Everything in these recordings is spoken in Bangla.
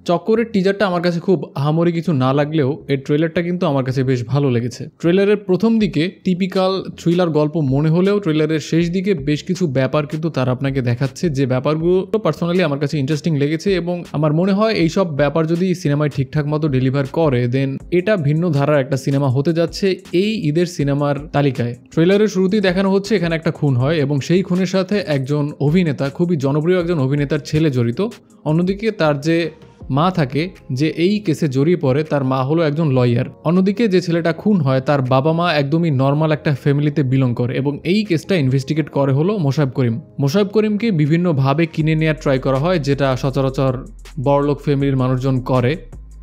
চক্করের টিজারটা আমার কাছে খুব আহামরি কিছু না লাগলেও এর ট্রেলারটা কিন্তু আমার কাছে বেশ ভালো লেগেছে। ট্রেলারের প্রথম দিকে টিপিক্যাল থ্রিলার গল্প মনে হলেও ট্রেলারের শেষ দিকে বেশ কিছু ব্যাপার কিন্তু তারা আপনাকে দেখাচ্ছে, যে ব্যাপারগুলো পার্সোনালি আমার কাছে ইন্টারেস্টিং লেগেছে এবং আমার মনে হয় এইসব ব্যাপার যদি সিনেমায় ঠিকঠাক মতো ডেলিভার করে দেন এটা ভিন্ন ধারার একটা সিনেমা হতে যাচ্ছে এই ঈদের সিনেমার তালিকায়। ট্রেলারের শুরুতেই দেখানো হচ্ছে এখানে একটা খুন হয় এবং সেই খুনের সাথে একজন অভিনেতা, খুবই জনপ্রিয় একজন অভিনেতার ছেলে জড়িত। অন্যদিকে তার যে মা থাকে, যে এই কেসে জড়িয়ে পড়ে, তার মা হলো একজন লয়ার। অন্যদিকে যে ছেলেটা খুন হয় তার বাবা মা একদমই নর্মাল একটা ফ্যামিলিতে বিলং করে এবং এই কেসটা ইনভেস্টিগেট করে হলো মোশাররফ করিম। মোশাররফ করিমকে বিভিন্নভাবে কিনে নেওয়ার ট্রাই করা হয়, যেটা সচরাচর বড়লোক ফ্যামিলির মানুষজন করে।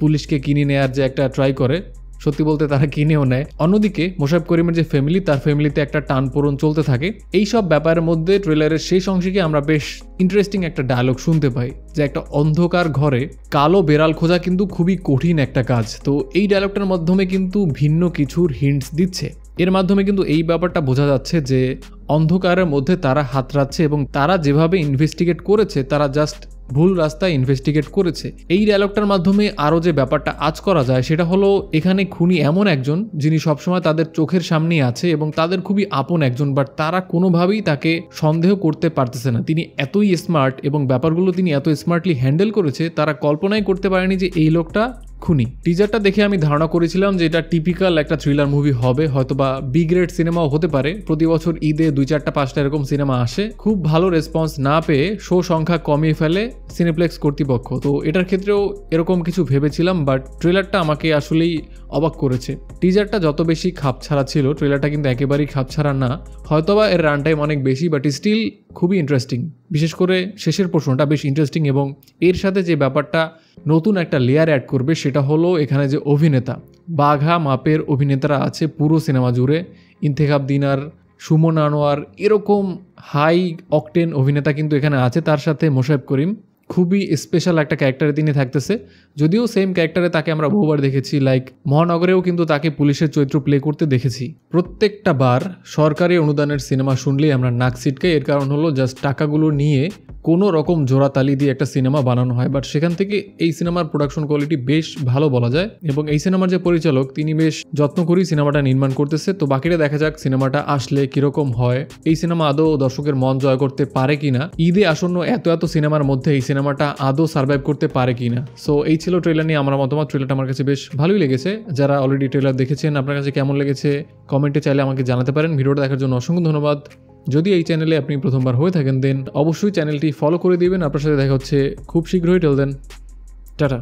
পুলিশকে কিনে নেওয়ার যে একটা ট্রাই করে, সত্যি বলতে তারা কিনেও নেয়। অন্যদিকে মোশাররফ করিমের যে ফ্যামিলি, তার ফ্যামিলিতে একটা টানপোড়ন চলতে থাকে। এই সব ব্যাপারের মধ্যে ট্রেলারের শেষ অংশে গিয়ে আমরা বেশ ইন্টারেস্টিং একটা ডায়লগ শুনতে পাই, যে একটা অন্ধকার ঘরে কালো বেড়াল খোঁজা কিন্তু খুবই কঠিন একটা কাজ। তো এই ডায়লগটার মাধ্যমে কিন্তু ভিন্ন কিছুর হিন্টস দিচ্ছে। এর মাধ্যমে কিন্তু এই ব্যাপারটা বোঝা যাচ্ছে যে অন্ধকারের মধ্যে তারা হাতড়াচ্ছে এবং তারা যেভাবে ইনভেস্টিগেট করেছে তারা জাস্ট ভুল রাস্তায় ইনভেস্টিগেট করেছে। এই ডায়লগটার মাধ্যমে আরও যে ব্যাপারটা আজ করা যায় সেটা হলো এখানে খুনি এমন একজন যিনি সবসময় তাদের চোখের সামনেই আছে এবং তাদের খুবই আপন একজন, বাট তারা কোনোভাবেই তাকে সন্দেহ করতে পারতেছে না। তিনি এতই স্মার্ট এবং ব্যাপারগুলো তিনি এত স্মার্টলি হ্যান্ডেল করেছে, তারা কল্পনাই করতে পারেনি যে এই লোকটা খুনি। টিজারটা দেখে আমি ধারণা করেছিলাম যে এটা টিপিক্যাল একটা থ্রিলার মুভি হবে, হয়তোবা বি গ্রেড সিনেমাও হতে পারে। প্রতি বছর ঈদে 2-4-5টা এরকম সিনেমা আসে। খুব ভালো রেসপন্স না পেয়ে শো সংখ্যা কমিয়ে ফেলে সিনেপ্লেক্স কর্তৃপক্ষ। তো এটার ক্ষেত্রেও এরকম কিছু ভেবেছিলাম, বাট ট্রেলারটা আমাকে আসলেই অবাক করেছে। টিজারটা যত বেশি খাপছাড়া ছিল, ট্রেলারটা কিন্তু একেবারেই খাপছাড়া না। হয়তোবা এর রান টাইম অনেক বেশি, বাট স্টিল খুবই ইন্টারেস্টিং। বিশেষ করে শেষের পোর্শনটা বেশ ইন্টারেস্টিং এবং এর সাথে যে ব্যাপারটা নতুন একটা লেয়ার অ্যাড করবে সেটা হলো এখানে যে অভিনেতা, বাঘা মাপের অভিনেতারা আছে পুরো সিনেমা জুড়ে। ইন্তেখাব দিনার, সুমন আনোয়ার, এরকম হাই অকটেন অভিনেতা কিন্তু এখানে আছে। তার সাথে মোশাররফ করিম খুবই স্পেশাল একটা ক্যারেক্টারে তিনি থাকতেছে। যদিও সেম ক্যারেক্টারে তাকে আমরা বহুবার দেখেছি, লাইক মহানগরেও কিন্তু তাকে পুলিশের চরিত্র প্লে করতে দেখেছি। প্রত্যেকটা বার সরকারি অনুদানের সিনেমা শুনলেই আমরা নাক ছিটকাই। এর কারণ হলো জাস্ট টাকাগুলো নিয়ে কোনো রকম জোড়াতালি দিয়ে একটা সিনেমা বানানো হয়, বাট সেখান থেকে এই সিনেমার প্রোডাকশন কোয়ালিটি বেশ ভালো বলা যায়। এবং এই সিনেমার যে পরিচালক তিনি বেশ যত্ন করেই সিনেমাটা নির্মাণ করতেছে। তো বাকিটা দেখা যাক সিনেমাটা আসলে কিরকম হয়, এই সিনেমা আদৌ দর্শকের মন জয় করতে পারে কিনা, ঈদে আসন্ন এত সিনেমার মধ্যে এই সিনেমাটা আদৌ সার্ভাইভ করতে পারে কিনা। সো এই ছিল ট্রেলার নিয়ে আমার মতামত। ট্রেলারটা আমার কাছে বেশ ভালোই লেগেছে। যারা অলরেডি ট্রেলার দেখেছেন আপনার কাছে কেমন লেগেছে কমেন্টে চাইলে আমাকে জানাতে পারেন। ভিডিওটা দেখার জন্য অসংখ্য ধন্যবাদ। যদি এই চ্যানেলে আপনি প্রথমবার হয়ে থাকেন দেন অবশ্যই চ্যানেলটি ফলো করে দিবেন। আপনার সাথে দেখা হচ্ছে খুব শীঘ্রই। টেল দেন, টাটা।